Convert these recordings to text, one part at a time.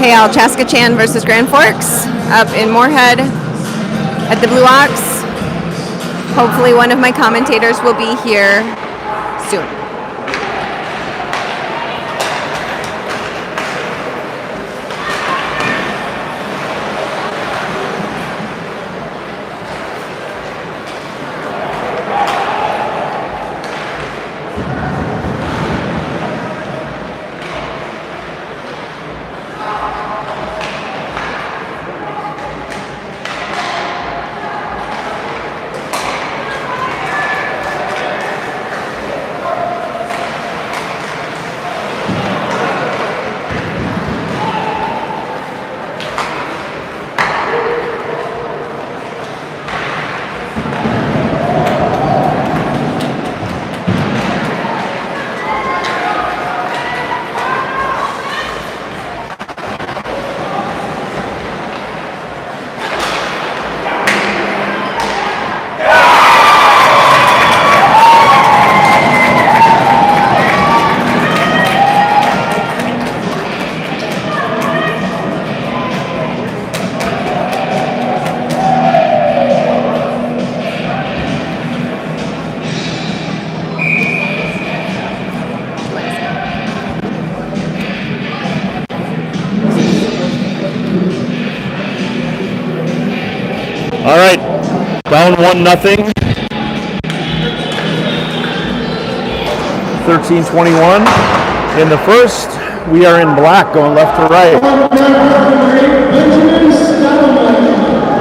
KL CCHA versus Grand Forks up in Moorhead at the Blue Ox. Hopefully one of my commentators will be here soon. All right, down 1-0. 13-21. In the first, we are in black, going left to right.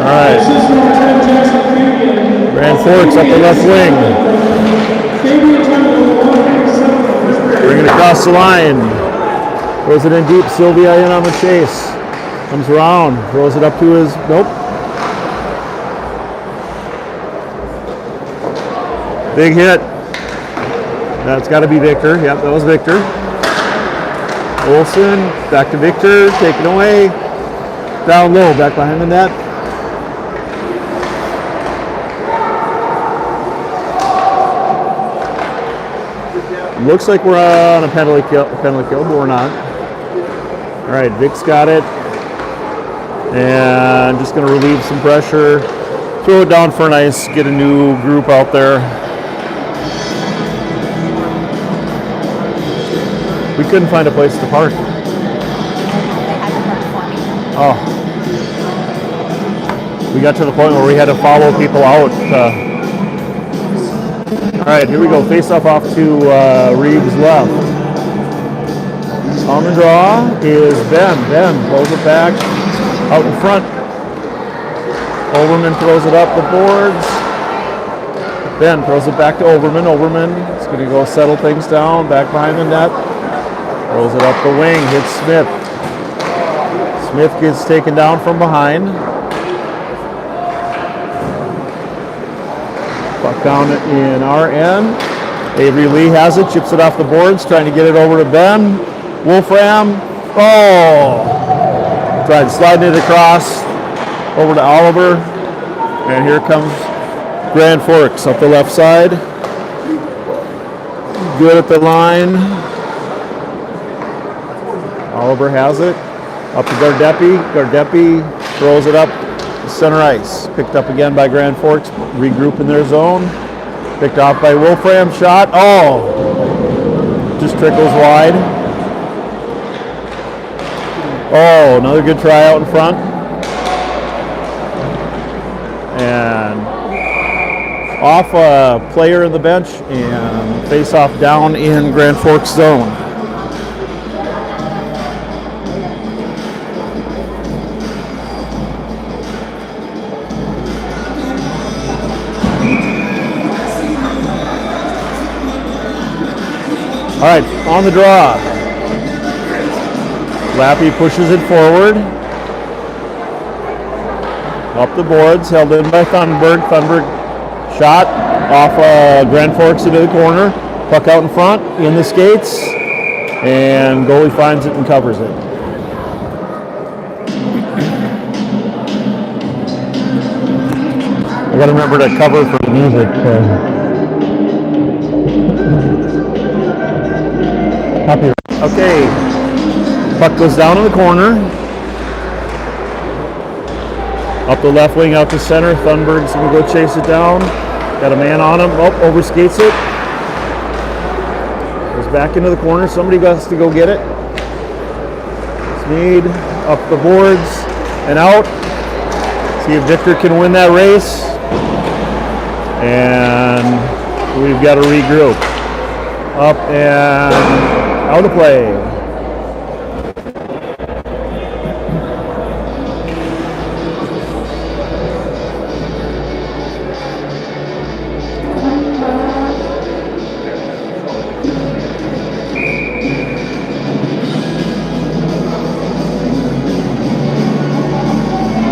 All right. Grand Forks up the left wing. Bring it across the line. Throws it in deep. Sylvia in on the chase. Comes around. Throws it up to his. Nope. Big hit. That's got to be Victor. Yep, that was Victor. Olsen, back to Victor, taken away. Down low, back behind the net. Looks like we're on a penalty kill, but we're not. All right, Vic's got it. And just going to relieve some pressure. Throw it down for an ice, get a new group out there. We couldn't find a place to park. Oh. We got to the point where we had to follow people out. All right, here we go. Face off to Reeves left. On the draw is Ben. Ben throws it back out in front. Overman throws it up the boards. Ben throws it back to Overman. Overman is going to go settle things down back behind the net. Throws it up the wing, hits Smith. Smith gets taken down from behind. Puck down in our end. Avery Lee has it, chips it off the boards, trying to get it over to Ben. Wolfram, tried sliding it across over to Oliver. And here comes Grand Forks up the left side. Good at the line. Oliver has it, up to Gardepi. Gardepi throws it up center ice. Picked up again by Grand Forks, regroup in their zone. Picked off by Wolfram, shot. Just trickles wide. Another good try out in front. And off a player in the bench and face off down in Grand Forks zone. All right, on the draw. Lappy pushes it forward. Up the boards, held in by Thunberg. Thunberg shot off Grand Forks into the corner. Puck out in front, in the skates. And goalie finds it and covers it. I gotta remember to cover for the music. Okay, puck goes down in the corner. Up the left wing, out to center. Thunberg's going to go chase it down. Got a man on him. Oh, overskates it. Goes back into the corner. Somebody has to go get it. Smead up the boards and out. See if Victor can win that race. And we've got to regroup. Up and out of play.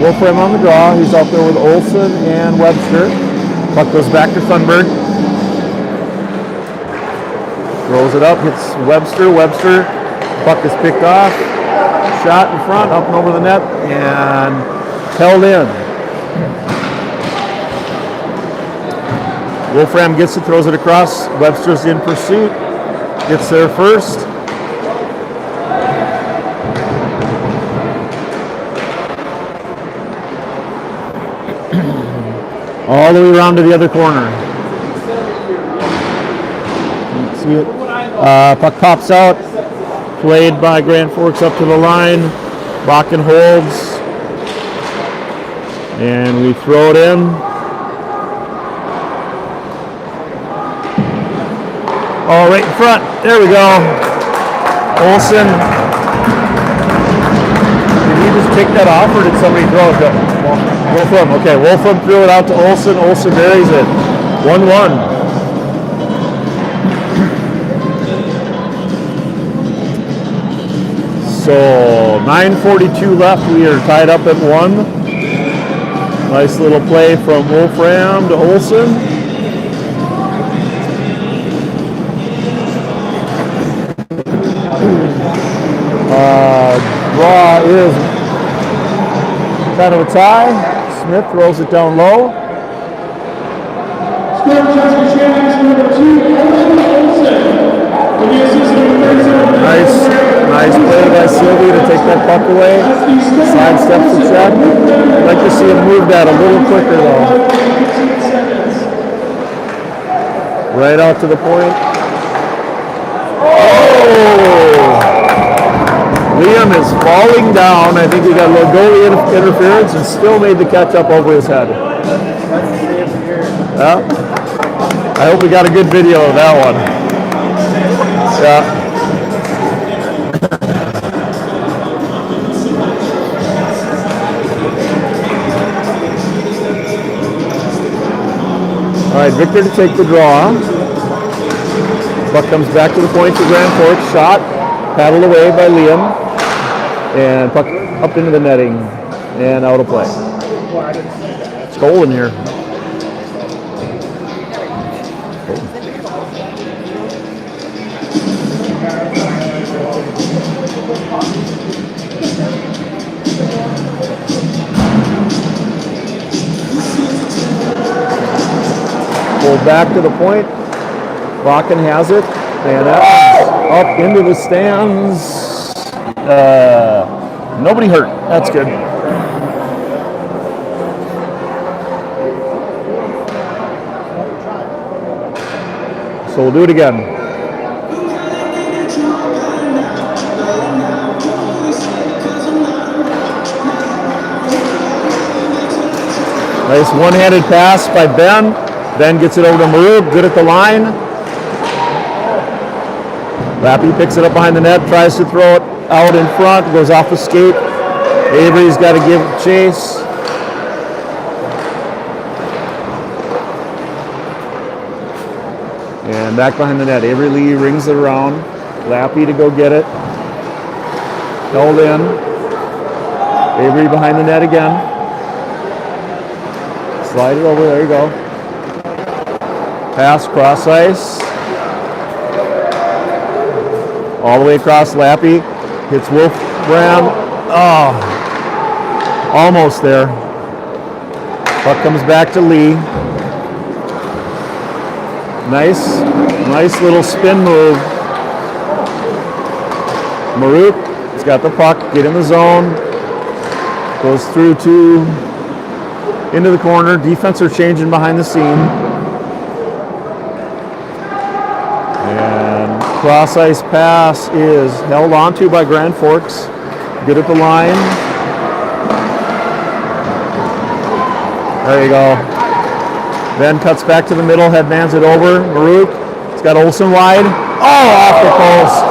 Wolfram on the draw. He's out there with Olsen and Webster. Puck goes back to Thunberg. Throws it up, hits Webster. Webster, puck is picked off. Shot in front, up and over the net, and held in. Wolfram gets it, throws it across. Webster's in pursuit. Gets there first. All the way around to the other corner. See it? Puck pops out. Played by Grand Forks up to the line. Bakken holds. And we throw it in. Oh, right in front. There we go. Olsen. Did he just pick that off or did somebody throw it to Wolfram? Okay, Wolfram threw it out to Olsen. Olsen buries it. 1-1. So 9:42 left. We are tied up at 1. Nice little play from Wolfram to Olsen. Draw is kind of a tie. Smith throws it down low. Nice play by Sylvie to take that puck away. Sidesteps the check. I'd like to see him move that a little quicker though. Right out to the point. Oh! Liam is falling down. I think he got a little goalie interference and still made the catch up over his head. Yeah. I hope we got a good video of that one. Yeah. All right, Victor to take the draw. Puck comes back to the point for Grand Forks. Shot, paddled away by Liam. And puck up into the netting and out of play. It's goal in here. Pulled back to the point. Bakken has it. And up into the stands. Nobody hurt. That's good. So we'll do it again. Nice one-handed pass by Ben. Ben gets it over to Marub. Good at the line. Lappy picks it up behind the net, tries to throw it out in front, goes off the skate. Avery's got to give chase. And back behind the net, Avery Lee rings it around. Lappy to go get it. Held in. Avery behind the net again. Slide it over, there you go. Pass, cross ice. All the way across Lappy. Hits Wolfram. Oh, almost there. Puck comes back to Lee. Nice little spin move. Maruk has got the puck. Get in the zone. Goes through to into the corner. Defense are changing behind the scene. And cross ice pass is held onto by Grand Forks. Good at the line. There you go. Ben cuts back to the middle, headmans it over. Maruk, it's got Olsen wide. Oh, off the post.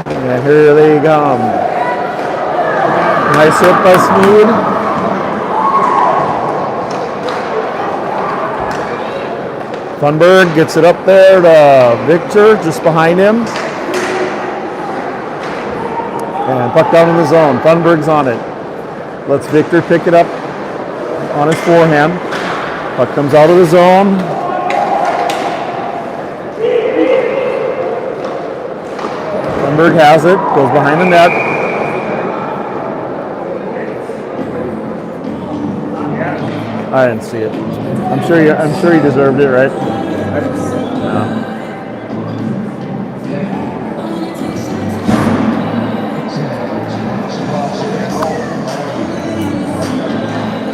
And here they come. Nice hit by Sneed. Thunberg gets it up there to Victor, just behind him. And puck down in the zone. Thunberg's on it. Lets Victor pick it up on his forehand. Puck comes out of the zone. Thunberg has it. Goes behind the net. I didn't see it. I'm sure he deserved it, right? Yeah.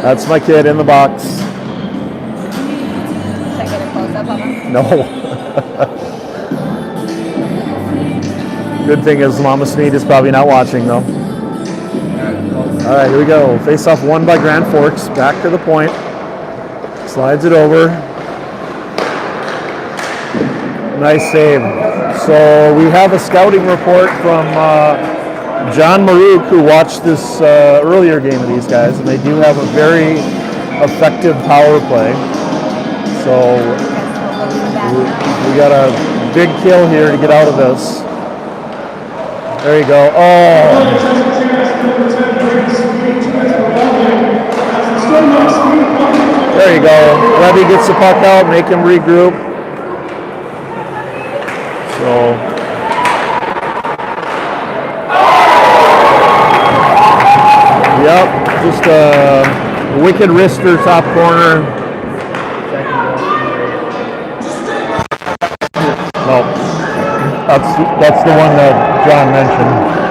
That's my kid in the box. Should I get a close-up of him? No. Good thing is Mama Sneed is probably not watching though. All right, here we go. Face-off won by Grand Forks. Back to the point. Slides it over. Nice save. So we have a scouting report from John Maruk, who watched this earlier game of these guys, and they do have a very effective power play. So we got a big kill here to get out of this. There you go. Oh. There you go. Levy gets the puck out, make him regroup. So. Yep, just a wicked wrister top corner. No, that's the one that John mentioned.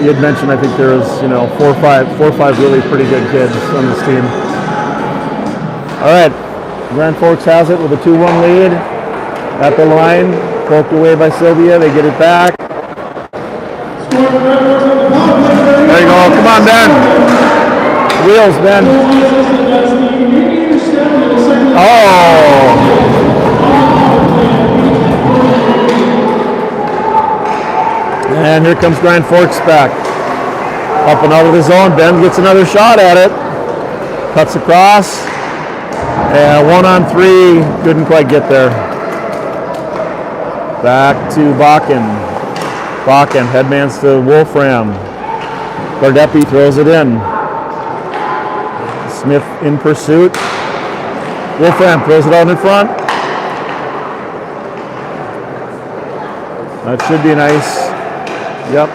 He had mentioned, I think there was, four or five really pretty good kids on this team. All right, Grand Forks has it with a 2-1 lead at the line, poked away by Sylvia. They get it back. There you go. Come on, Ben. Wheels, Ben. Oh. And here comes Grand Forks back. Up and out of the zone. Ben gets another shot at it. Cuts across. And 1-on-3. Couldn't quite get there. Back to Bakken. Bakken headmans to Wolfram. Gardepi throws it in. Smith in pursuit. Wolfram throws it out in front. That should be nice. Yep.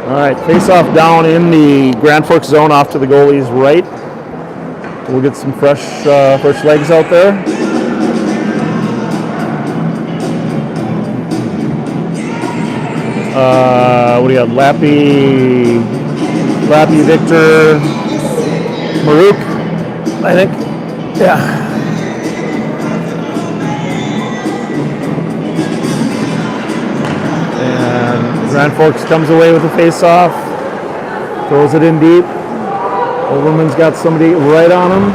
All right, face-off down in the Grand Forks zone off to the goalie's right. We'll get some fresh legs out there. What do you got? Lappy, Victor, Maruk, I think. Yeah. Grand Forks comes away with a face-off, throws it in deep. Overman's got somebody right on him.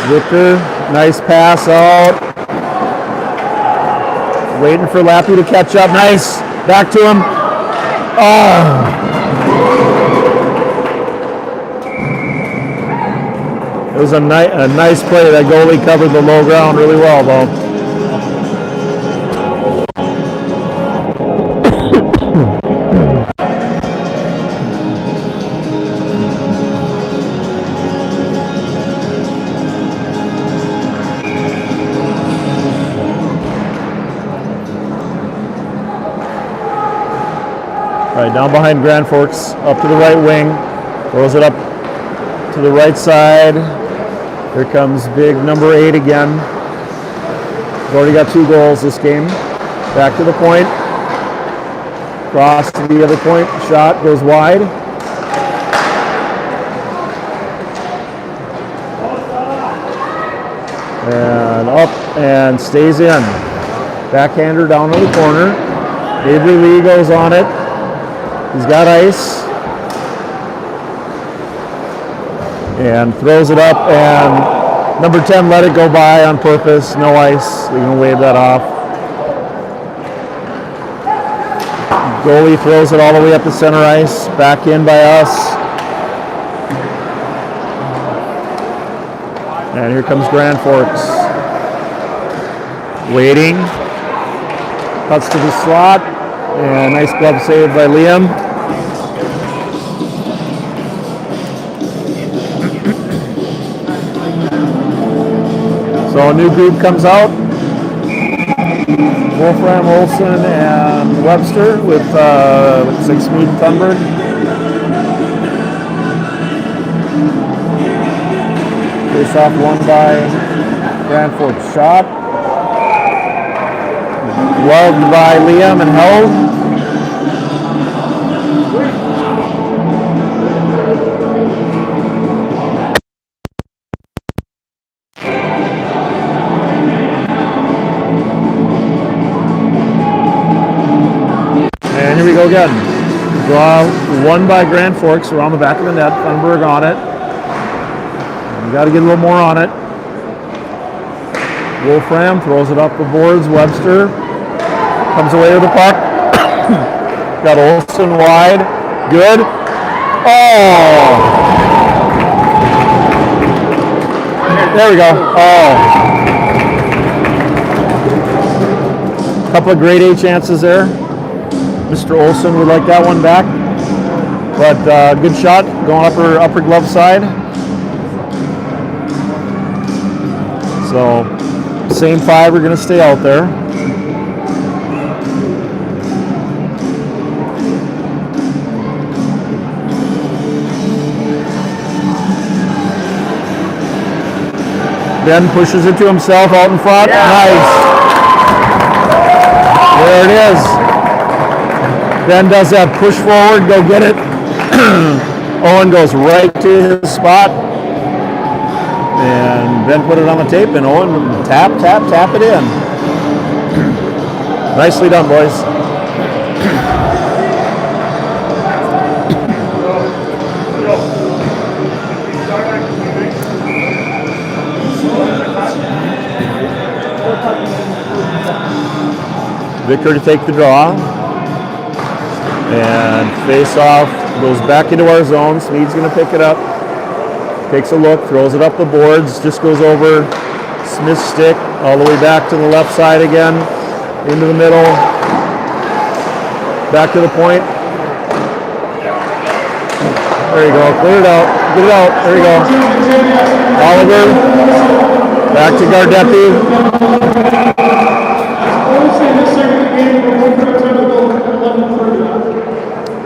Victor, nice pass out. Waiting for Lappy to catch up. Nice, back to him. Oh. It was a nice play. That goalie covered the low ground really well, though. down behind Grand Forks, up to the right wing, throws it up to the right side. Here comes big number 8 again. He's already got 2 goals this game. Back to the point. Cross to the other point. Shot goes wide. And up and stays in. Backhander down to the corner. Avery Lee goes on it. He's got ice. And throws it up, and number 10 let it go by on purpose. No ice. They're going to wave that off. Goalie throws it all the way up to center ice. Back in by us. And here comes Grand Forks. Waiting. Cuts to the slot. And nice glove save by Liam. So a new group comes out. Wolfram, Olsen, and Webster with 6 Mead and Thunberg. Face off won by Grand Forks. Shot. Loved by Liam and held. And here we go again. Draw won by Grand Forks around the back of the net. Thunberg on it. You got to get a little more on it. Wolfram throws it up the boards. Webster comes away with the puck. Got Olsen wide. Good. Oh! There we go. Oh. Couple of grade A chances there. Mr. Olsen would like that one back. But good shot going upper glove side. So same 5 are going to stay out there. Ben pushes it to himself out in front. Yeah. Nice. There it is. Ben does that push forward, go get it. Owen goes right to his spot. And Ben put it on the tape, and Owen tap it in. Nicely done, boys. Vicker to take the draw. And face off, goes back into our zone. Smead's going to pick it up. Takes a look, throws it up the boards, just goes over Smith's stick, all the way back to the left side again, into the middle, back to the point. There you go, clear it out, get it out, there you go. Oliver, back to Gardepi.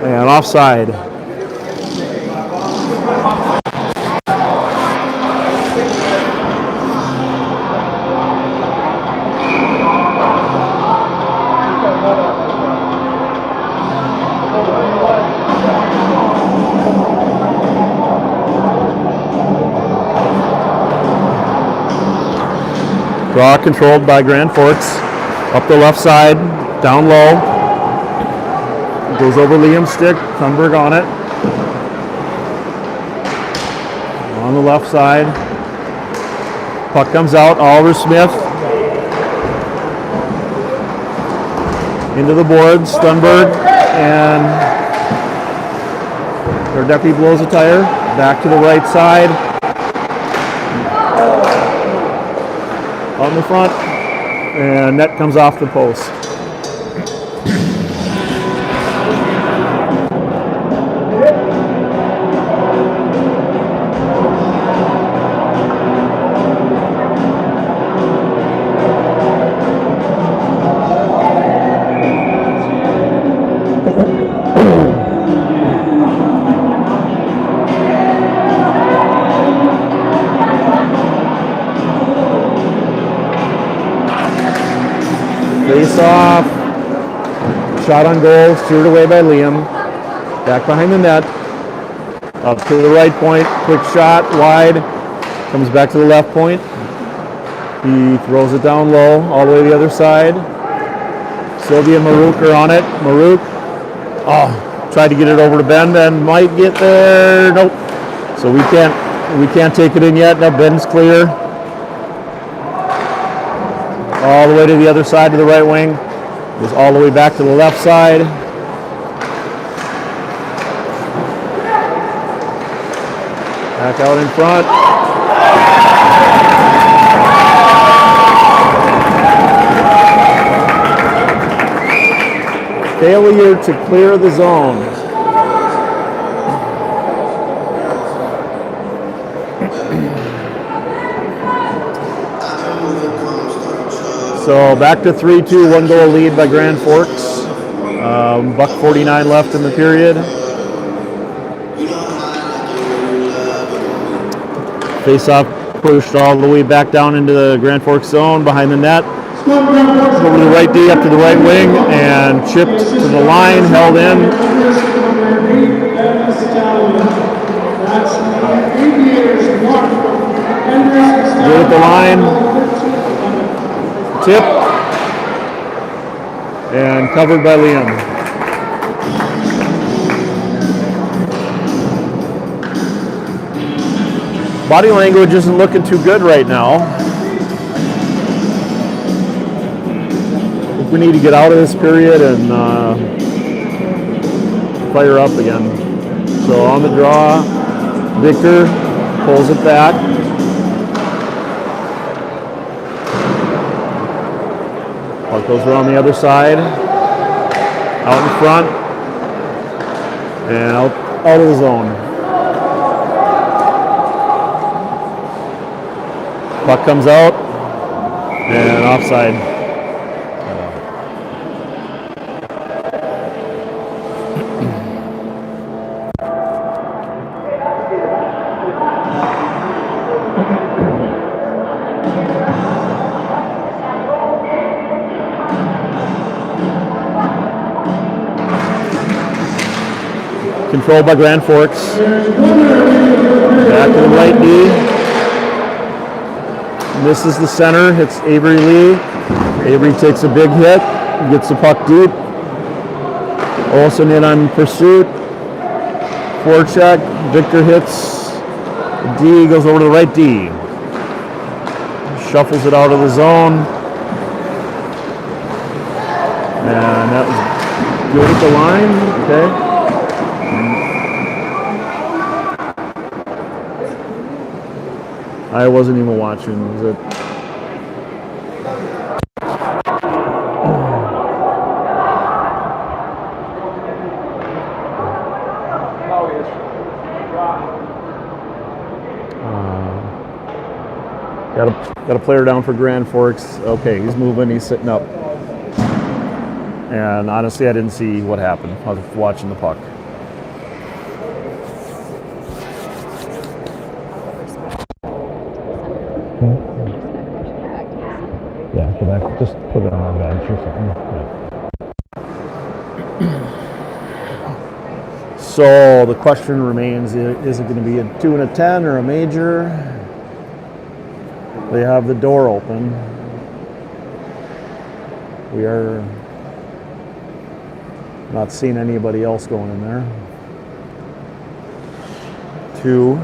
And offside. Draw controlled by Grand Forks. Up the left side, down low. Goes over Liam's stick, Thunberg on it. On the left side. Puck comes out, Oliver Smith. Into the boards, Thunberg, and their deputy blows a tire. Back to the right side. On the front, and net comes off the post. Face off. Shot on goal, steered away by Liam. Back behind the net. Up to the right point, quick shot, wide. Comes back to the left point. He throws it down low, all the way to the other side. Sylvia and Maruk are on it. Maruk, tried to get it over to Ben. Ben might get there. Nope. So we can't take it in yet. No, Ben's clear. All the way to the other side to the right wing. Goes all the way back to the left side. Back out in front. Failure to clear the zone. So back to 3-2, 1 goal lead by Grand Forks. Buck 49 left in the period. Face-off pushed all the way back down into the Grand Forks zone behind the net. Over to the right D, up to the right wing, and chipped to the line, held in. Good at the line. Tip. And covered by Liam. Body language isn't looking too good right now. I think we need to get out of this period and fire up again. So on the draw, Victor pulls it back. Puck goes around the other side, out in front, and out of the zone. Puck comes out, and offside. Controlled by Grand Forks. Back to the right D. Misses the center, hits Avery Lee. Avery takes a big hit, gets the puck deep. Olsen in on pursuit. Forecheck, Victor hits D, goes over to the right D. Shuffles it out of the zone. And that was good at the line, okay. I wasn't even watching. Was it? Got a player down for Grand Forks. Okay, he's moving. He's sitting up. And honestly, I didn't see what happened. I was watching the puck. Yeah, go back. Just put it on our bench or something. So the question remains: is it going to be a 2 and a 10 or a major? They have the door open. We are not seeing anybody else going in there. 2.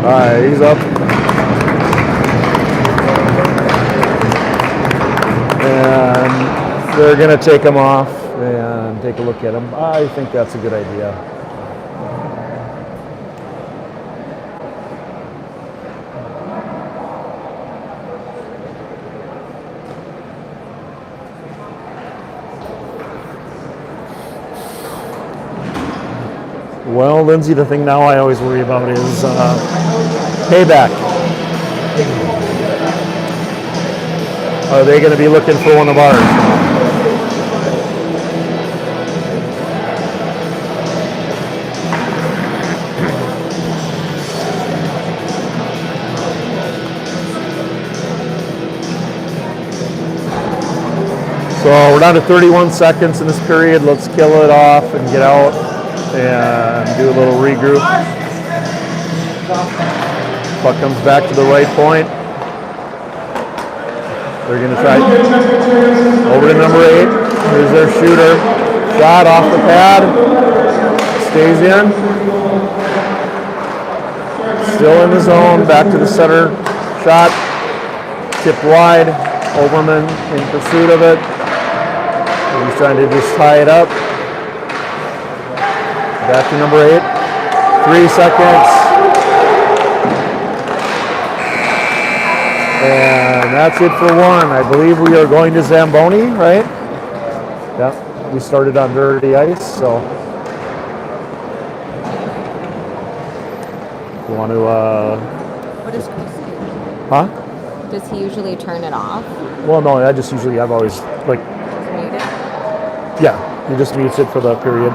All right, he's up. And they're going to take him off and take a look at him. I think that's a good idea. Well, Lindsay, the thing now I always worry about is payback. Are they going to be looking for one of ours? So we're down to 31 seconds in this period. Let's kill it off and get out and do a little regroup. Puck comes back to the right point. They're going to try over to number 8. Here's their shooter. Shot off the pad. Stays in. Still in the zone. Back to the center. Shot. Tipped wide. Overman in pursuit of it. He's trying to just tie it up. Back to number 8. 3 seconds. And that's it for one. I believe we are going to Zamboni, right? Yeah, we started on dirty ice, so. You want to, What does Chris do? huh? Does he usually turn it off? Well, no, I've always, like, Mute it? yeah, he just mutes it for the period.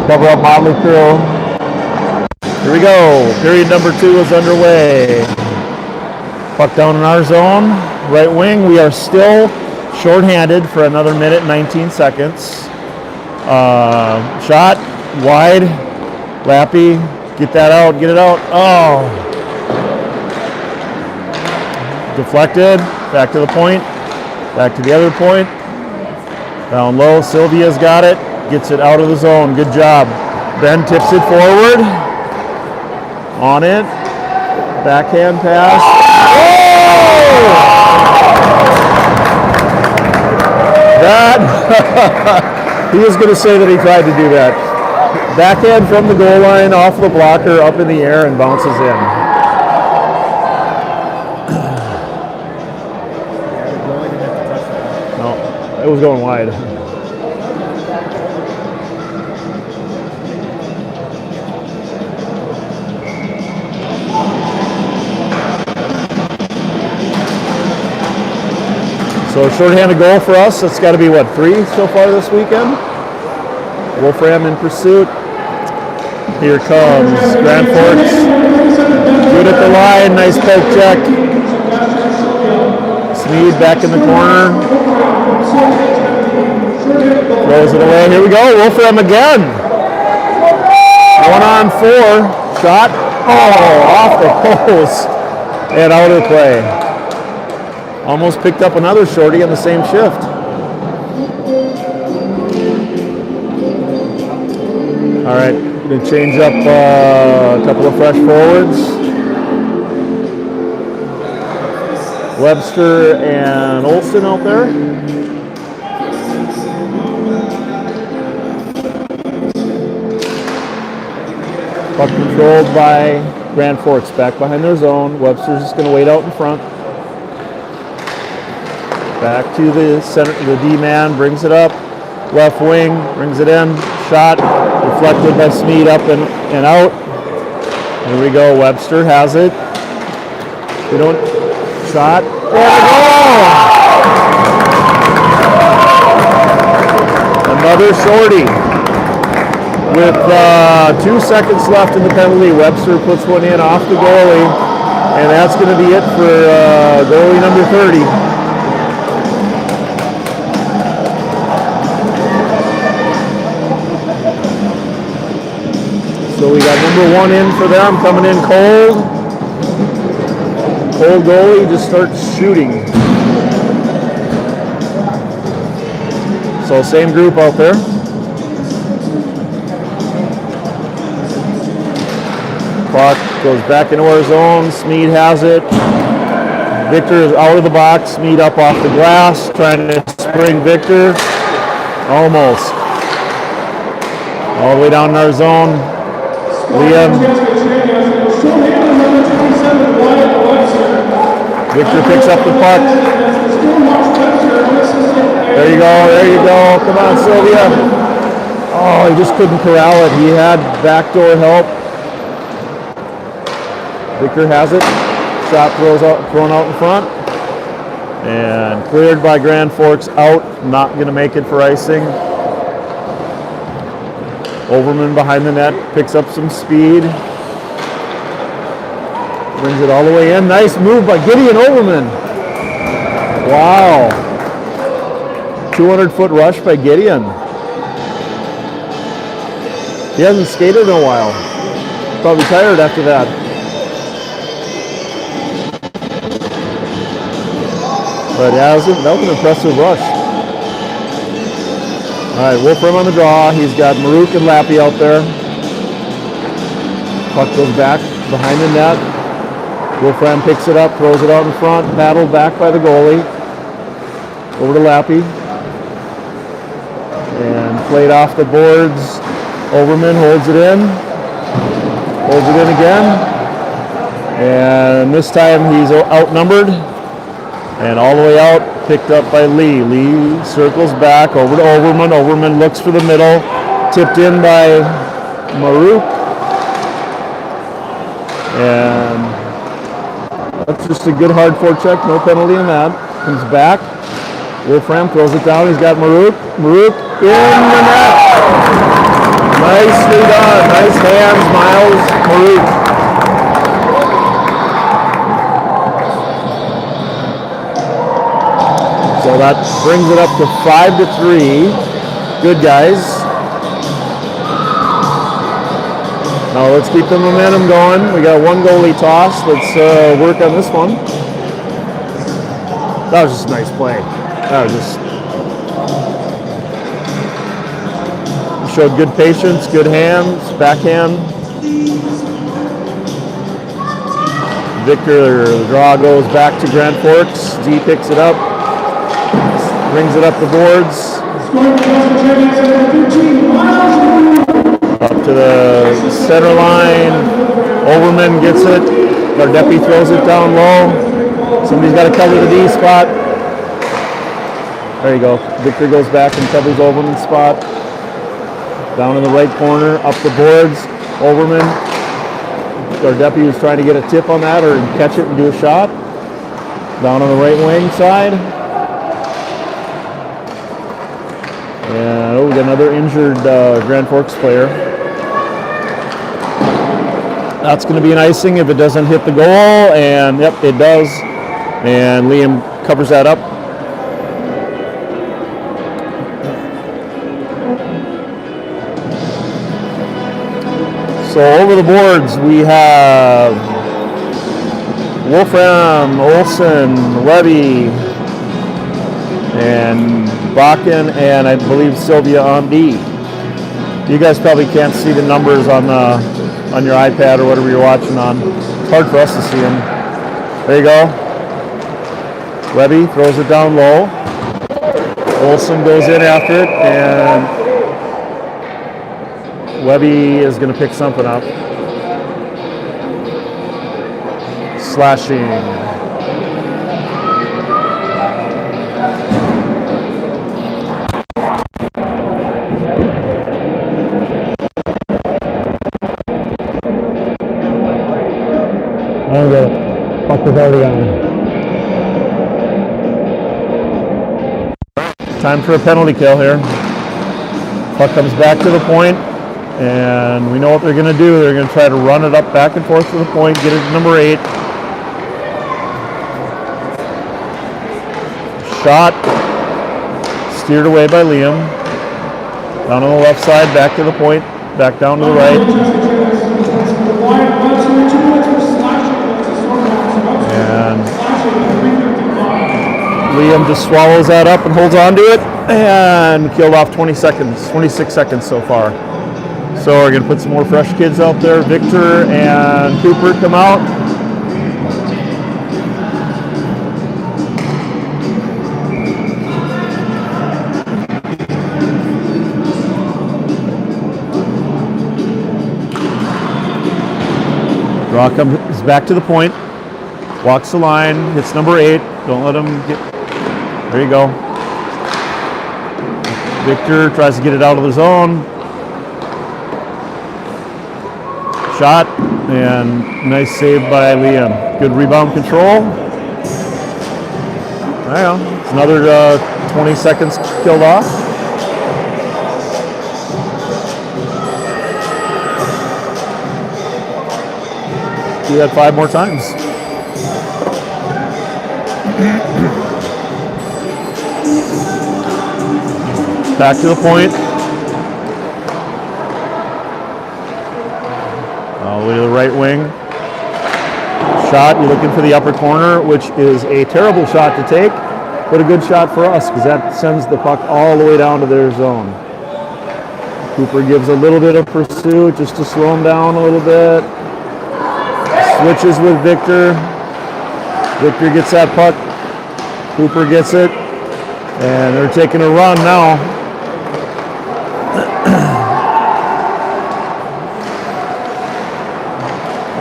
Cover up Motley Crew. Here we go. Period number 2 is underway. Puck down in our zone. Right wing. We are still shorthanded for another minute, 19 seconds. Shot. Wide. Lappy. Get that out. Get it out. Oh. Deflected. Back to the point. Back to the other point. Down low. Sylvia's got it. Gets it out of the zone. Good job. Ben tips it forward. On it. Backhand pass. Oh! That, he was going to say that he tried to do that. Backhand from the goal line, off the blocker, up in the air, and bounces in. No, it was going wide. So shorthanded goal for us. It's got to be, what, 3 so far this weekend? Wolfram in pursuit. Here comes Grand Forks. Good at the line. Nice poke check. Smead back in the corner. Throws it away. Here we go. Wolfram again. 1-on-4. Shot. Oh, off the post. And out of play. Almost picked up another shorty on the same shift. All right, going to change up a couple of fresh forwards. Webster and Olsen out there. Puck controlled by Grand Forks, back behind their zone. Webster's just going to wait out in front. Back to the center, the D-man, brings it up. Left wing, brings it in. Shot, deflected by Smead, up and out. Here we go, Webster has it. We don't, shot. There we go! Another shorty. With 2 seconds left in the penalty, Webster puts one in off the goalie. And that's going to be it for goalie number 30. So we got number 1 in for them, coming in cold. Cold goalie just starts shooting. So same group out there. Puck goes back into our zone. Smead has it. Victor is out of the box. Smead up off the glass, trying to spring Victor. Almost. All the way down in our zone. Liam. Victor picks up the puck. There you go, there you go. Come on, Sylvia. Oh, he just couldn't corral it. He had backdoor help. Victor has it. Shot thrown out in front. And cleared by Grand Forks, out. Not going to make it for icing. Overman behind the net, picks up some speed. Brings it all the way in. Nice move by Gideon Overman. Wow. 200-foot rush by Gideon. He hasn't skated in a while. Probably tired after that. But yeah, that was an impressive rush. All right, Wolfram on the draw. He's got Maruk and Lappy out there. Puck goes back behind the net. Wolfram picks it up, throws it out in front, paddled back by the goalie. Over to Lappy. And played off the boards. Overman holds it in. Holds it in again. And this time he's outnumbered. And all the way out, picked up by Lee. Lee circles back over to Overman. Overman looks for the middle. Tipped in by Maruk. And that's just a good hard forecheck. No penalty in that. Comes back. Wolfram throws it down. He's got Maruk. Maruk in the net. Nicely done. Nice hands, Miles Maruk. So that brings it up to 5-3. Good, guys. Now let's keep the momentum going. We got one goalie toss. Let's work on this one. That was just a nice play. That was just showed good patience, good hands, backhand. Victor, the draw goes back to Grand Forks. Z picks it up, brings it up the boards. Up to the center line. Overman gets it. Gardepi throws it down low. Somebody's got to cover the D spot. There you go. Victor goes back and covers Overman's spot. Down in the right corner, up the boards. Overman. Gardepi was trying to get a tip on that or catch it and do a shot. Down on the right wing side. And we got another injured Grand Forks player. That's going to be an icing if it doesn't hit the goal, and yep, it does. And Liam covers that up. So over the boards we have Wolfram, Olsen, Levy, and Bakken, and I believe Sylvia on D. You guys probably can't see the numbers on your iPad or whatever you're watching on. It's hard for us to see them. There you go. Levy throws it down low. Olsen goes in after it, and Levy is going to pick something up. Slashing. Puck is already on. Time for a penalty kill here. Puck comes back to the point, and we know what they're going to do. They're going to try to run it up back and forth to the point, get it to number 8. Shot. Steered away by Liam. Down on the left side, back to the point, back down to the right. And Liam just swallows that up and holds on to it, and killed off 26 seconds so far. So we're going to put some more fresh kids out there. Victor and Cooper come out. Draw comes back to the point. Walks the line, hits number 8. Don't let him get. There you go. Victor tries to get it out of the zone. Shot, and nice save by Liam. Good rebound control. There you go. It's another 20 seconds killed off. Do that 5 more times. Back to the point. All the way to the right wing. Shot, you're looking for the upper corner, which is a terrible shot to take, but a good shot for us because that sends the puck all the way down to their zone. Cooper gives a little bit of pursuit just to slow him down a little bit. Switches with Victor. Victor gets that puck. Cooper gets it. And they're taking a run now.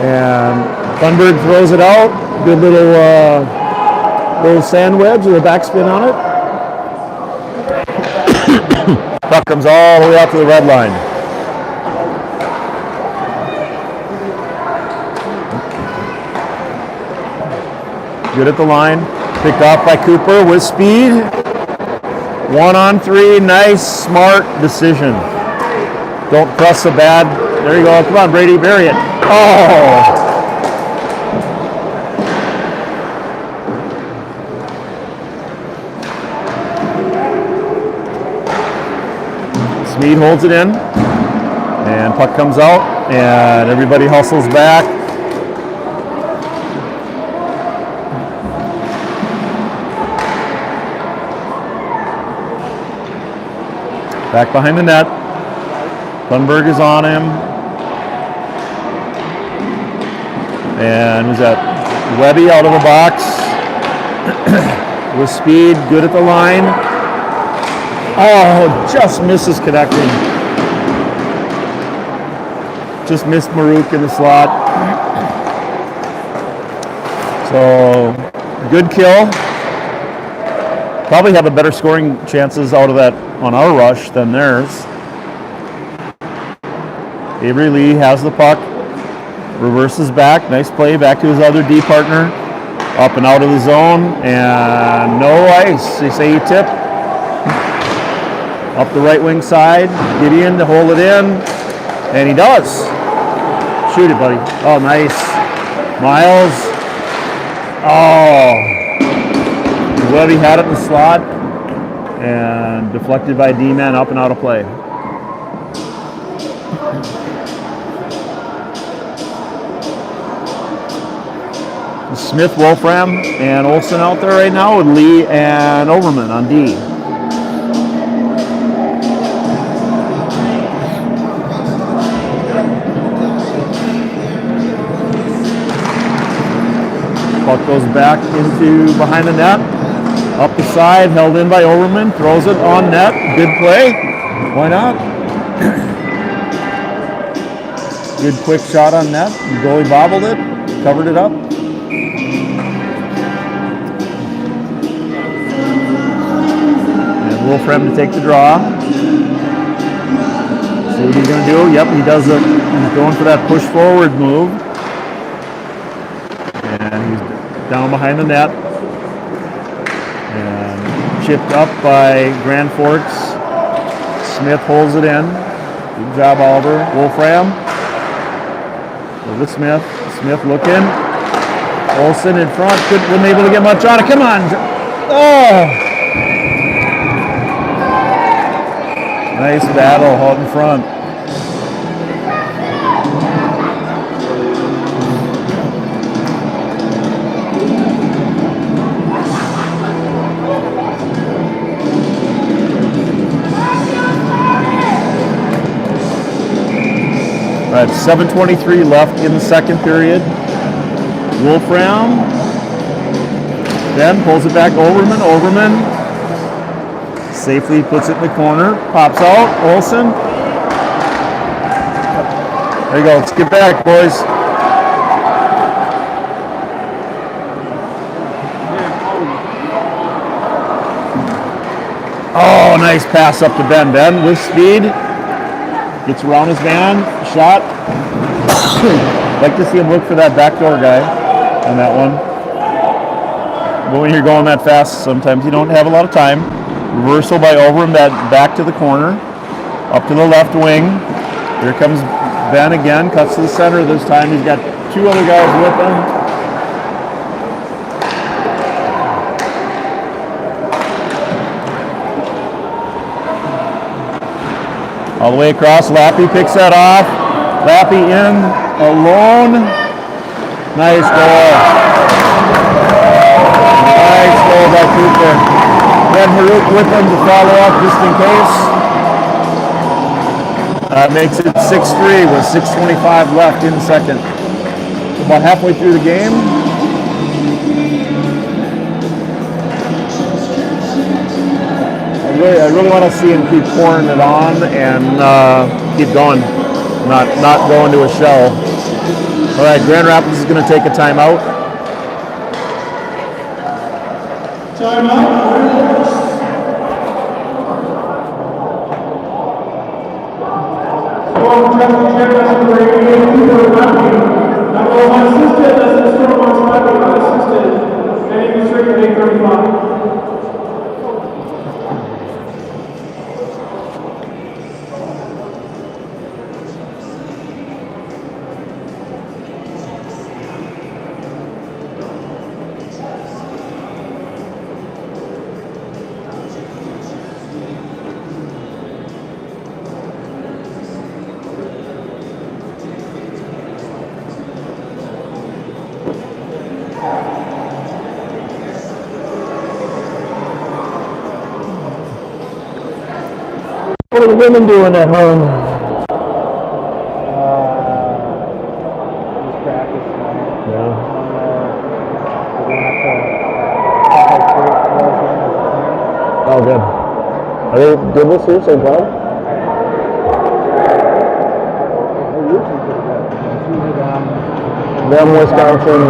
And Thunberg throws it out. Good little sand wedge with a backspin on it. Puck comes all the way out to the red line. Good at the line. Picked off by Cooper with speed. 1-on-3. Nice, smart decision. Don't press so bad. There you go. Come on, Brady, bury it. Oh! Smead holds it in, and puck comes out, and everybody hustles back. Back behind the net. Thunberg is on him. And who's that? Webby out of the box. With speed, good at the line. Oh, just misses connecting. Just missed Maruk in the slot. So, good kill. Probably have a better scoring chances out of that on our rush than theirs. Avery Lee has the puck. Reverses back. Nice play back to his other D partner. Up and out of the zone. And no ice. They say he tipped. Up the right wing side. Gideon to hold it in. And he does. Shoot it, buddy. Oh, nice. Miles. Oh. Webby had it in the slot. And deflected by D-man up and out of play. Smith, Wolfram, and Olsen out there right now with Lee and Overman on D. Puck goes back into behind the net. Up the side, held in by Overman, throws it on net. Good play. Why not? Good quick shot on net. The goalie bobbled it, covered it up. Wolfram to take the draw. See what he's going to do. Yep, he does it. He's going for that push forward move. And he's down behind the net. And chipped up by Grand Forks. Smith holds it in. Good job, Oliver. Wolfram. Over to Smith. Smith looking. Olsen in front. Wasn't able to get much on it. Come on. Oh! Nice battle out in front. All right, 7:23 left in the second period. Wolfram then pulls it back. Overman. Safely puts it in the corner, pops out, Olsen. There you go, let's get back, boys. Oh, nice pass up to Ben. Ben with speed, gets around his man, shot. Like to see him look for that backdoor guy on that one. But when you're going that fast, sometimes you don't have a lot of time. Reversal by Overham, back to the corner, up to the left wing. Here comes Ben again, cuts to the center. This time he's got two other guys with him. All the way across, Lappy picks that off. Lappy in, alone. Nice goal. Nice goal by Cooper. Then Haruk with him to follow up just in case. Makes it 6-3 with 6:25 left in the second. About halfway through the game. I really want to see him keep pouring it on and keep going, not going to a shell. All right, Grand Rapids is going to take a timeout. Timeout. women doing at home? Just practice tonight. Yeah. We're going up to Oh, good. Are they good this year so far? They're usually pretty good. It's usually Them, Wisconsin,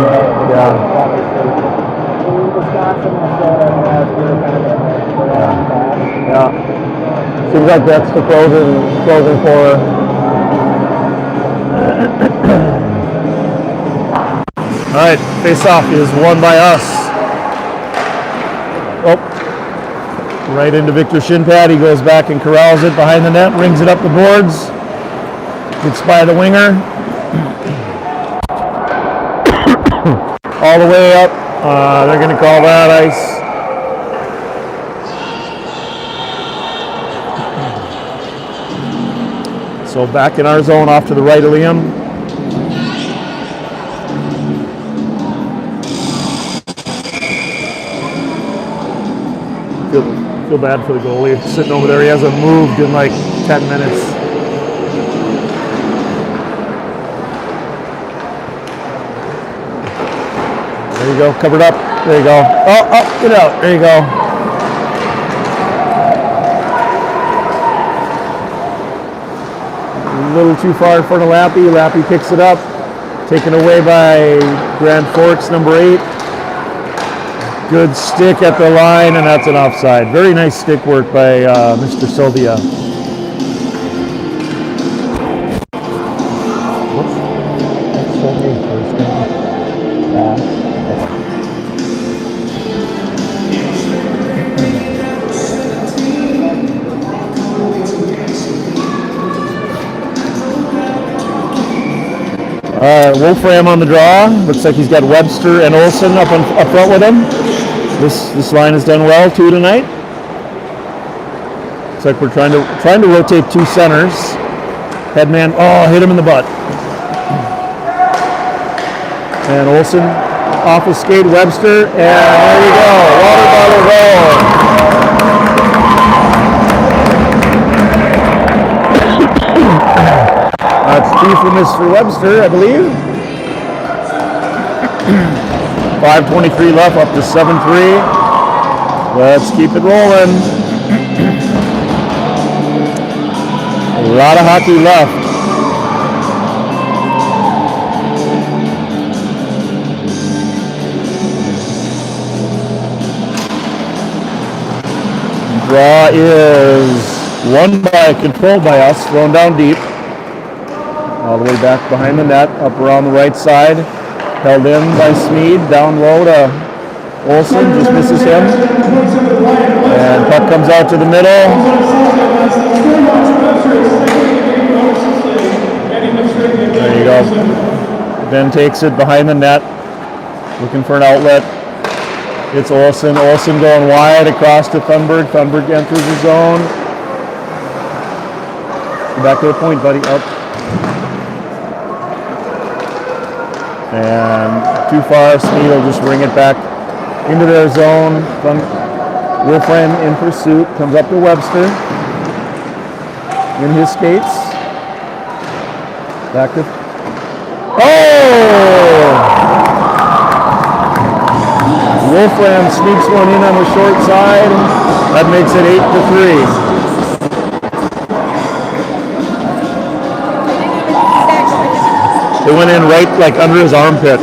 yeah. Wisconsin, Minnesota, and we're kind of Yeah. Seems like that's the frozen four. All right, face off is won by us. Oh, right into Victor Shinpad. He goes back and corrals it behind the net, rings it up the boards. Gets by the winger. All the way up. They're going to call that ice. So back in our zone off to the right of Liam. Feel bad for the goalie sitting over there. He hasn't moved in like 10 minutes. There you go, covered up. There you go. Oh, get out. There you go. A little too far in front of Lappy. Lappy picks it up. Taken away by Grand Forks, number 8. Good stick at the line, and that's an offside. Very nice stick work by Mr. Sylvia. Wolfram on the draw. Looks like he's got Webster and Olsen up front with him. This line has done well too tonight. Looks like we're trying to rotate 2 centers. Headman, hit him in the butt. And Olsen off his skate, Webster, and there you go. Water bottle goal. That's 2 for Mr. Webster, I believe. 5:23 left, up to 7-3. Let's keep it rolling. A lot of hockey left. Draw is won by, controlled by us, thrown down deep. All the way back behind the net, up around the right side. Held in by Smead, down low to Olsen, just misses him. And puck comes out to the middle. There you go. Ben takes it behind the net, looking for an outlet. It's Olsen. Olsen going wide across to Thunberg. Thunberg enters the zone. Back to the point, buddy. Up. And too far, Smead will just ring it back into their zone. Wolfram in pursuit, comes up to Webster. In his skates. Back to... Wolfram sneaks one in on the short side. That makes it 8-3. It went in right like under his armpit.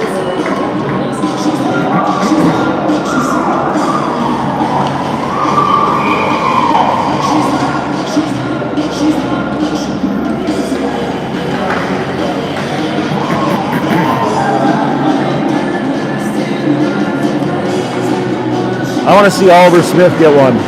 I want to see Oliver Smith get one.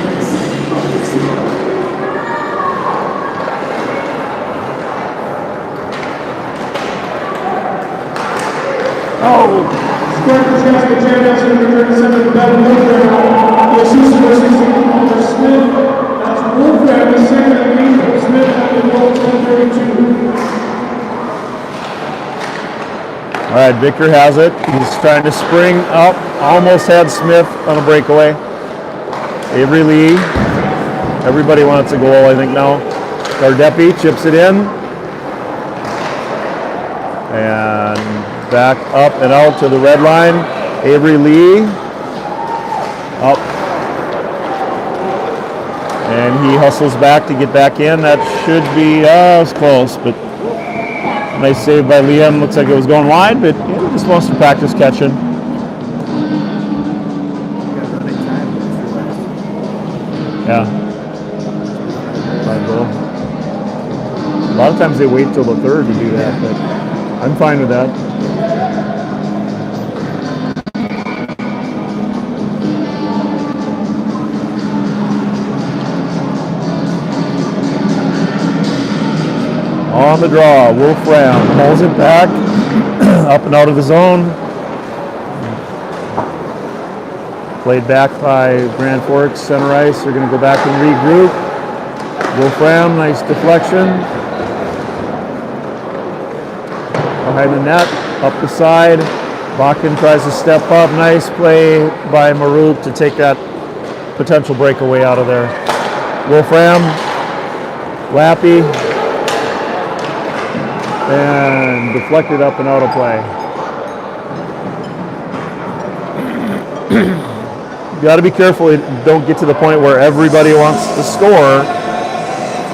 All right, Victor has it. He's trying to spring up. Almost had Smith on a breakaway. Avery Lee. Everybody wants a goal, I think, now. Gardepi chips it in. And back up and out to the red line. Avery Lee. Up. And he hustles back to get back in. That should be, it was close, but nice save by Liam. Looks like it was going wide, but he just wants to practice catching. Yeah. A lot of times they wait till the third to do that, but I'm fine with that. On the draw, Wolfram pulls it back, up and out of the zone. Played back by Grand Forks center ice. They're going to go back and regroup. Wolfram, nice deflection. Behind the net, up the side. Bakken tries to step up. Nice play by Marouk to take that potential breakaway out of there. Wolfram, Lappy, and deflected up and out of play. You got to be careful. Don't get to the point where everybody wants to score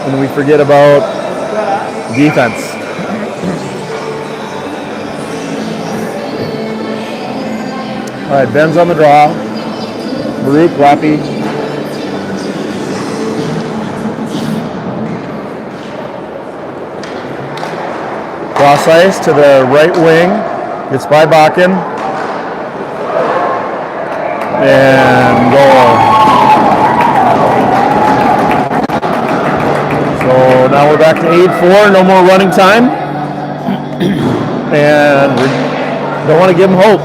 and we forget about defense. All right, Ben's on the draw. Marouk, Lappy. Cross ice to the right wing. Gets by Bakken. And goal. So now we're back to 8-4. No more running time. And we don't want to give them hope.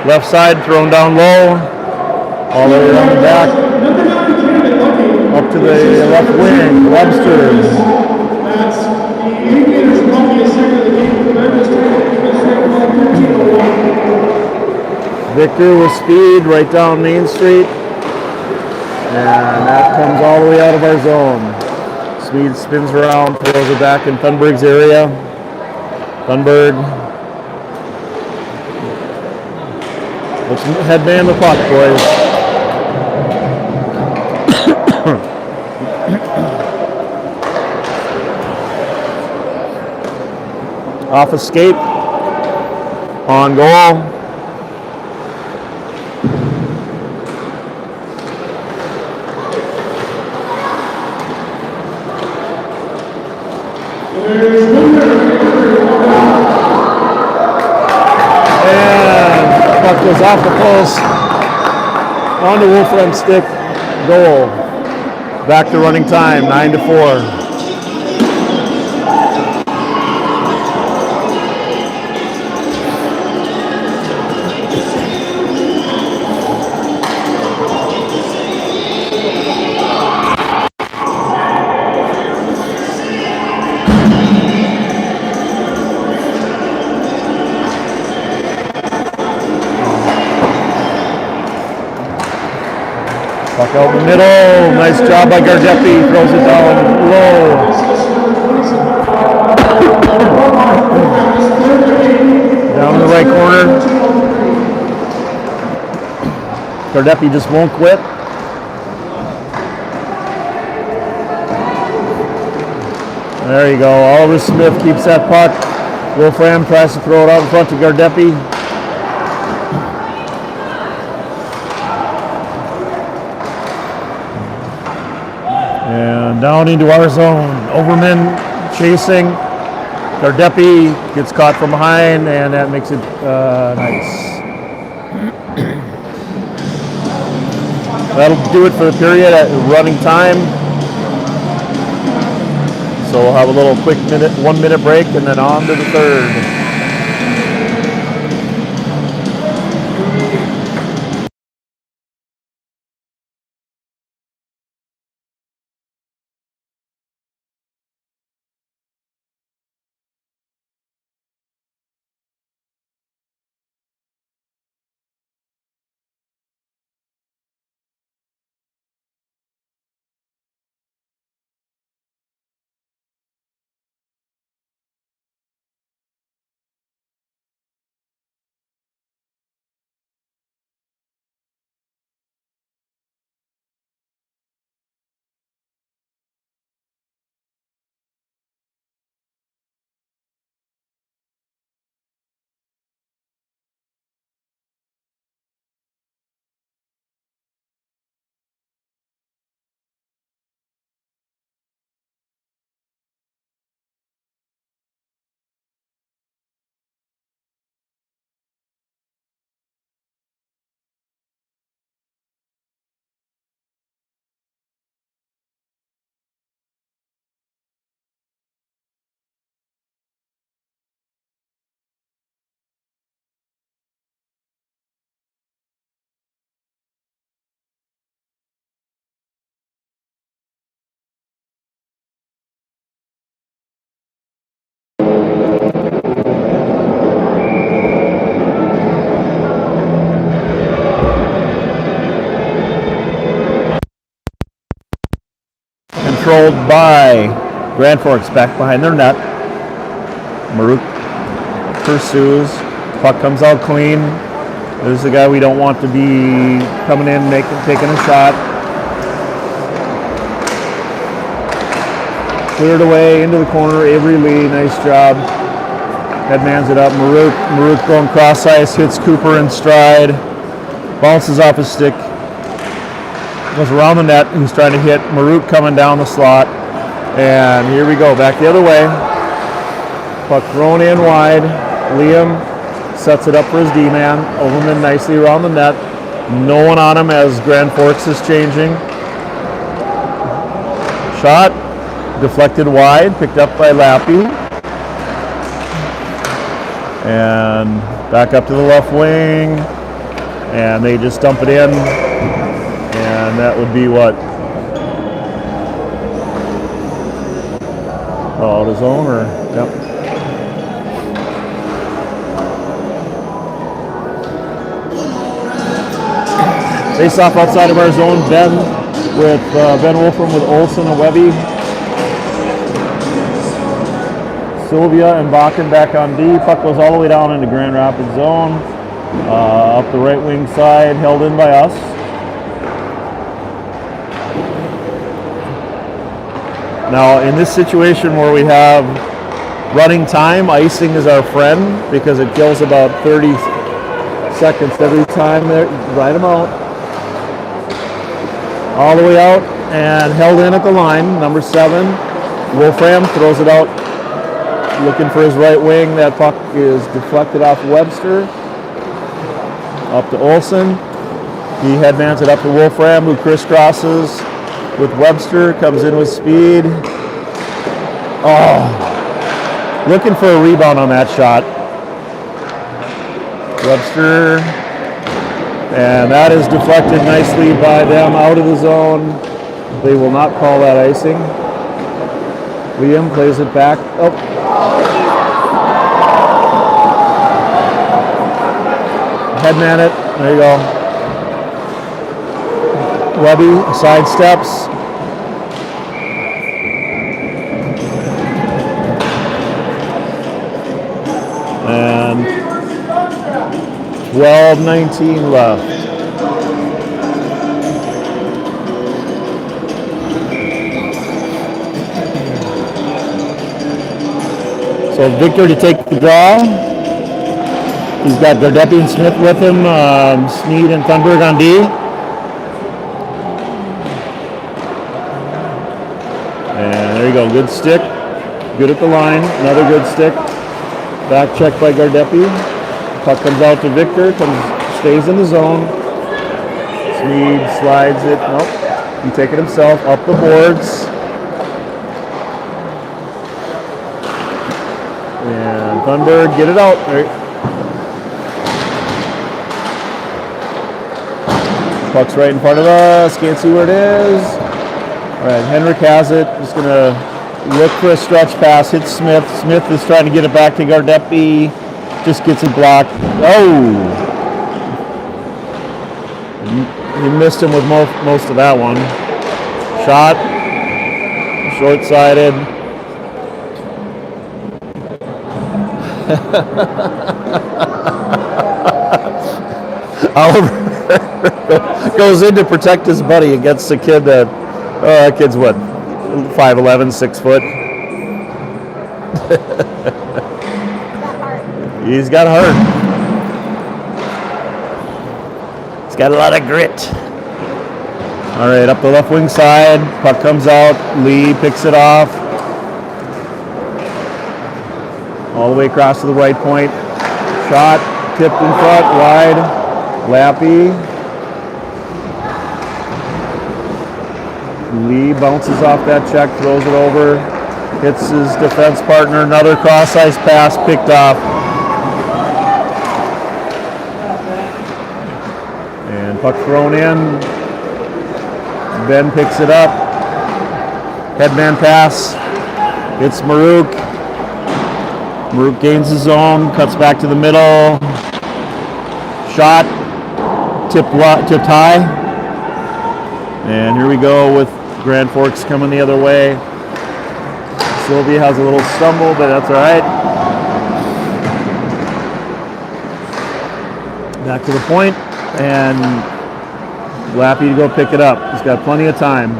Left side thrown down low, all the way around the back, up to the left wing, Webster. Victor with speed right down Main Street, and that comes all the way out of our zone. Speed spins around, throws it back in Thunberg's area. Thunberg. Let's headman the puck, boys. Off escape. On goal. Goes off the post, onto Wolfram's stick, goal. Back to running time, 9-4. Puck out the middle. Nice job by Gardepi. Throws it down low. Down in the right corner. Gardepi just won't quit. There you go. Oliver Smith keeps that puck. Wolfram tries to throw it out in front to Gardepi. And down into our zone. Overman chasing. Gardepi gets caught from behind, and that makes it nice. That'll do it for the period at running time. So we'll have a little quick 1 minute break and then on to the third. controlled by Grand Forks back behind their net. Maruk pursues. Puck comes out clean. There's the guy we don't want to be coming in, taking a shot. Cleared away into the corner. Avery Lee, nice job. Headmans it up. Maruk going cross ice, hits Cooper in stride. Bounces off his stick. Goes around the net. He's trying to hit Maruk coming down the slot. And here we go, back the other way. Puck thrown in wide. Liam sets it up for his D-man. Overman nicely around the net. No one on him as Grand Forks is changing. Shot. Deflected wide. Picked up by Lappy. And back up to the left wing. And they just dump it in. And that would be what? Out of zone or, yep. Face off outside of our zone. Ben Wolfram with Olsen and Webby. Sylvia and Bakken back on D. Puck goes all the way down into Grand Rapids zone. Up the right wing side, held in by us. Now in this situation where we have running time, icing is our friend because it kills about 30 seconds every time. There, ride them out. All the way out and held in at the line. Number 7, Wolfram throws it out, looking for his right wing. That puck is deflected off Webster. Up to Olsen. He headmans it up to Wolfram, who crisscrosses with Webster, comes in with speed. Oh, looking for a rebound on that shot. Webster, and that is deflected nicely by them out of the zone. They will not call that icing. Liam plays it back. Oh. Headman it. There you go. Webby sidesteps. And 12:19 left. So Victor to take the draw. He's got Gardepi and Smith with him, Sneed and Thunberg on D. And there you go, good stick. Good at the line, another good stick. Back check by Gardepi. Puck comes out to Victor, stays in the zone. Sneed slides it, nope. He take it himself, up the boards. And Thunberg, get it out. There. Puck's right in front of us. Can't see where it is. All right, Henrik has it. Just going to look for a stretch pass. Hits Smith. Smith is trying to get it back to Gardepi. Just gets it blocked. Oh! He missed him with most of that one. Shot. Short-sided. Oliver goes in to protect his buddy against a kid that, that kid's what, 5'11", 6 foot. He's got heart. He's got a lot of grit. All right, up the left wing side. Puck comes out. Lee picks it off. All the way across to the right point. Shot, tipped in front, wide. Lappy. Lee bounces off that check, throws it over, hits his defense partner. Another cross ice pass picked off. And puck thrown in. Ben picks it up. Headman pass. It's Maruk. Maruk gains his zone, cuts back to the middle. Shot. Tipped high. And here we go with Grand Forks coming the other way. Sylvia has a little stumble, but that's all right. Back to the point, and Lappy to go pick it up. He's got plenty of time.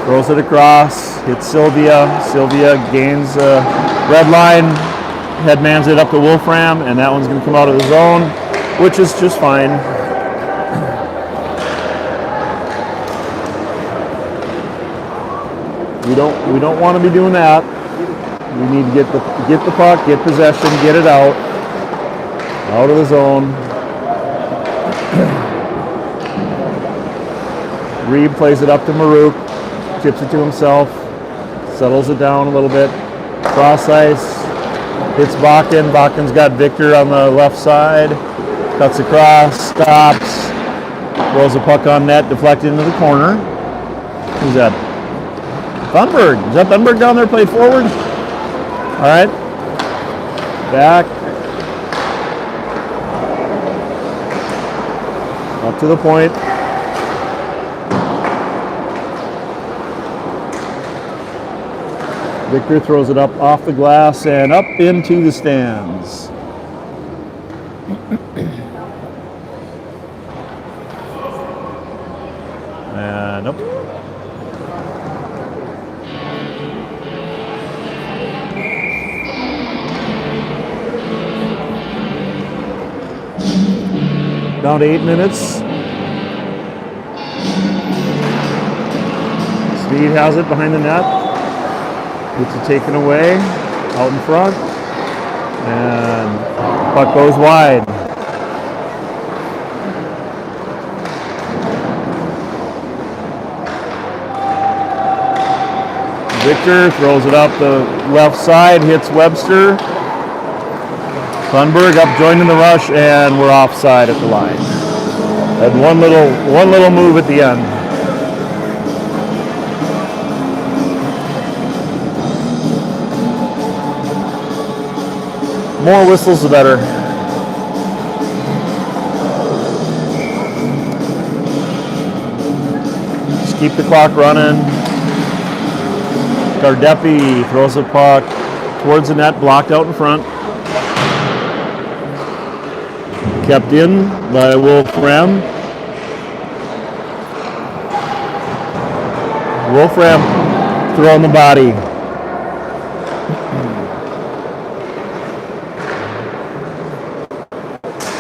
Throws it across, hits Sylvia. Sylvia gains a red line, headmans it up to Wolfram, and that one's going to come out of the zone, which is just fine. We don't want to be doing that. We need to get the puck, get possession, get it out of the zone. Reed plays it up to Maruk, chips it to himself, settles it down a little bit. Cross ice, hits Bakken. Bakken's got Victor on the left side, cuts across, stops, throws a puck on net, deflected into the corner. Who's that? Thunberg. Is that Thunberg down there played forward? All right. Back. Up to the point. Victor throws it up off the glass and up into the stands. And up. Down to 8 minutes. Speed has it behind the net. Gets it taken away, out in front. And puck goes wide. Victor throws it up the left side, hits Webster. Thunberg up joining the rush, and we're offside at the line. Had one little move at the end. More whistles the better. Just keep the clock running. Gardepi throws a puck towards the net, blocked out in front. Kept in by Wolfram. Wolfram throwing the body.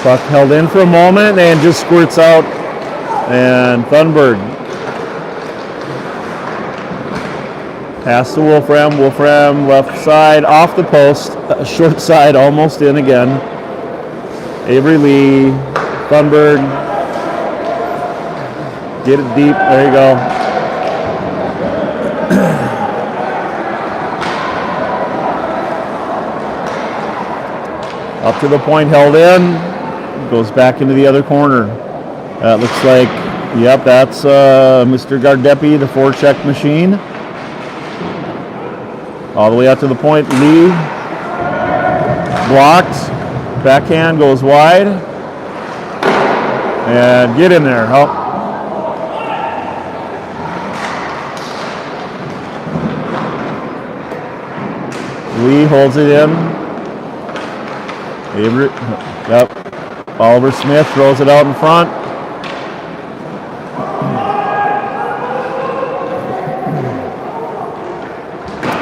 Puck held in for a moment and just squirts out. And Thunberg. Pass to Wolfram. Wolfram left side off the post. Short side almost in again. Avery Lee, Thunberg, get it deep, there you go. Up to the point, held in, goes back into the other corner. That looks like, yep, that's Mr. Gardepi, the forecheck machine. All the way out to the point, Lee, blocked. Backhand goes wide. And get in there. Oh. Lee holds it in. Avery, yep. Oliver Smith throws it out in front.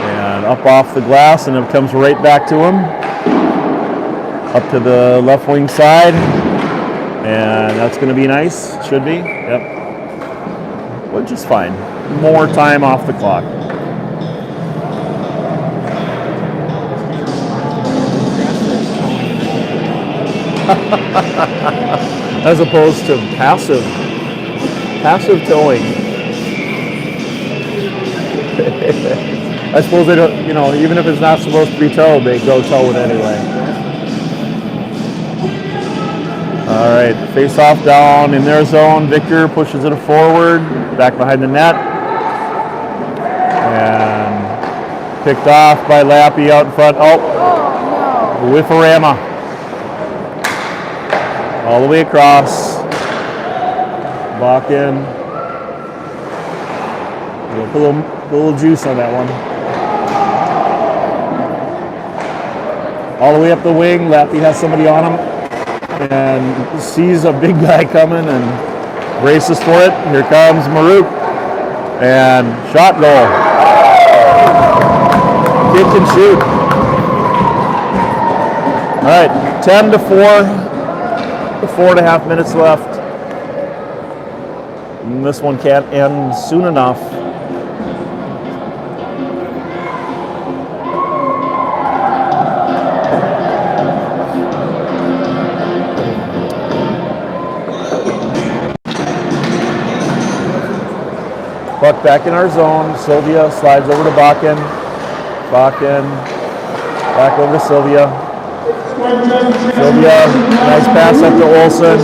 And up off the glass, and it comes right back to him. Up to the left wing side, and that's going to be nice. Should be. Yep. Which is fine. More time off the clock. As opposed to passive towing. I suppose they don't. Even if it's not supposed to be towed, they go tow it anyway. All right, face off down in their zone. Victor pushes it forward, back behind the net. And picked off by Lappy out in front. Oh, Whiffarama. All the way across. Bakken. We'll put a little juice on that one. All the way up the wing, Lappy has somebody on him and sees a big guy coming and braces for it. Here comes Maruk. And shot goal. Kid can shoot. All right, 10-4. 4.5 minutes left. And this one can't end soon enough. Buck back in our zone. Sylvia slides over to Bakken. Bakken back over to Sylvia. Sylvia, nice pass up to Olsen.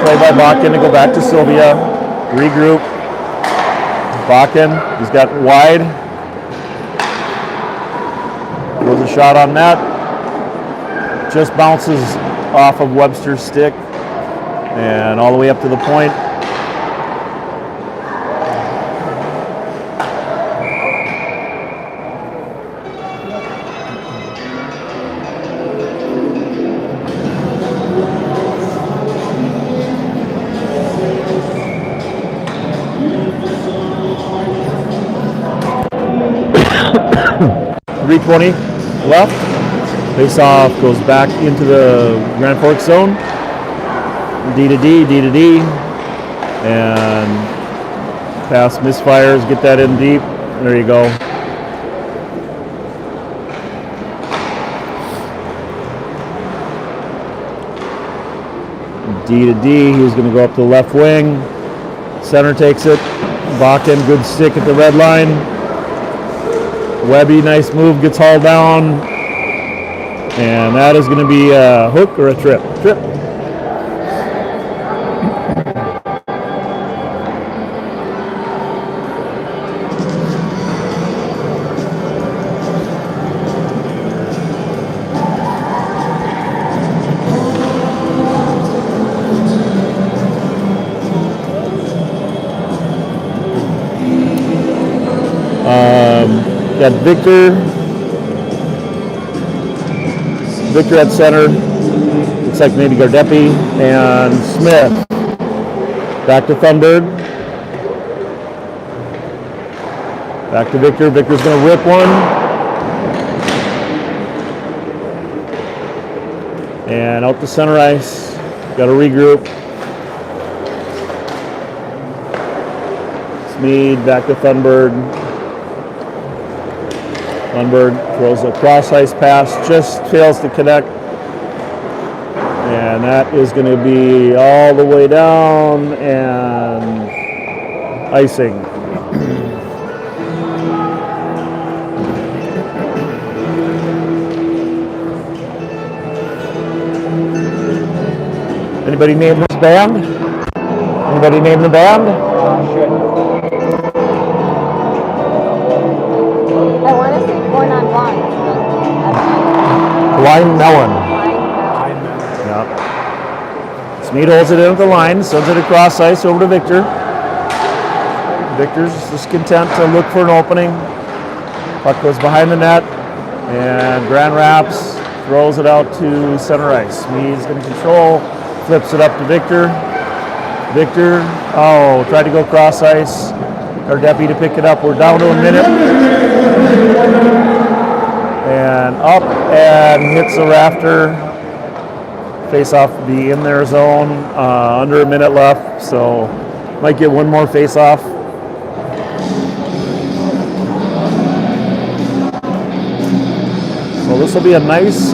Play by Bakken to go back to Sylvia. Regroup. Bakken, he's got wide. Goes a shot on that. Just bounces off of Webster's stick. And all the way up to the point. .320 left. Face off goes back into the Grand Forks zone. D to D, D to D, and pass misfires, get that in deep. There you go. D to D, he's going to go up to the left wing. Center takes it. Bakken, good stick at the red line. Webby, nice move, gets hauled down. And that is going to be a hook or a trip? Trip. Got Victor at center. Looks like maybe Gardepi and Smith. Back to Thunberg. Back to Victor. Victor's going to rip one. And out to center ice. Got to regroup. Smead back to Thunberg. Thunberg throws a cross ice pass, just fails to connect. And that is going to be all the way down and icing. Anybody name this band? Anybody name the band? I want to say Born on Blonde. Line Melon. Yep. Smead holds it in at the line, sends it across ice over to Victor. Victor's just content to look for an opening. Puck goes behind the net, and Grand Rapids throws it out to center ice. Smead's going to control, flips it up to Victor. Victor, tried to go cross ice. Our deputy to pick it up. We're down to a minute. And up and hits the rafter. Face off be in their zone. Under a minute left, so might get one more face off. So this will be a nice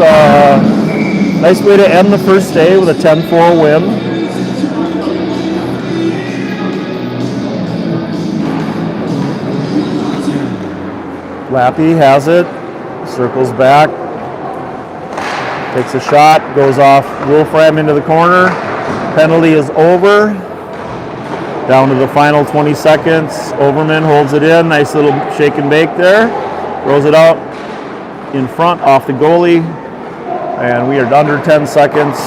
way to end the first day with a 10-4 win. Lappy has it, circles back, takes a shot, goes off Wolfram into the corner. Penalty is over. Down to the final 20 seconds. Overman holds it in. Nice little shake and bake there. Throws it out in front off the goalie. And we are under 10 seconds.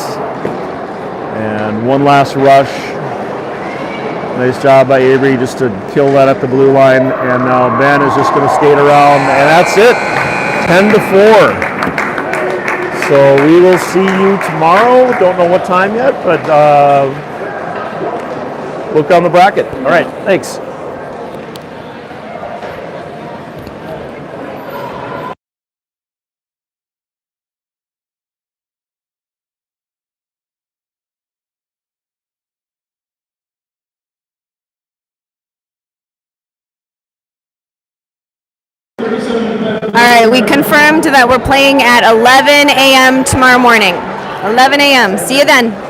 And one last rush. Nice job by Avery just to kill that at the blue line. And now Ben is just going to skate around, and that's it. 10-4. So we will see you tomorrow. Don't know what time yet, but look on the bracket. All right, thanks. All right, we confirmed that we're playing at 11 a.m. tomorrow morning. 11 a.m. See you then.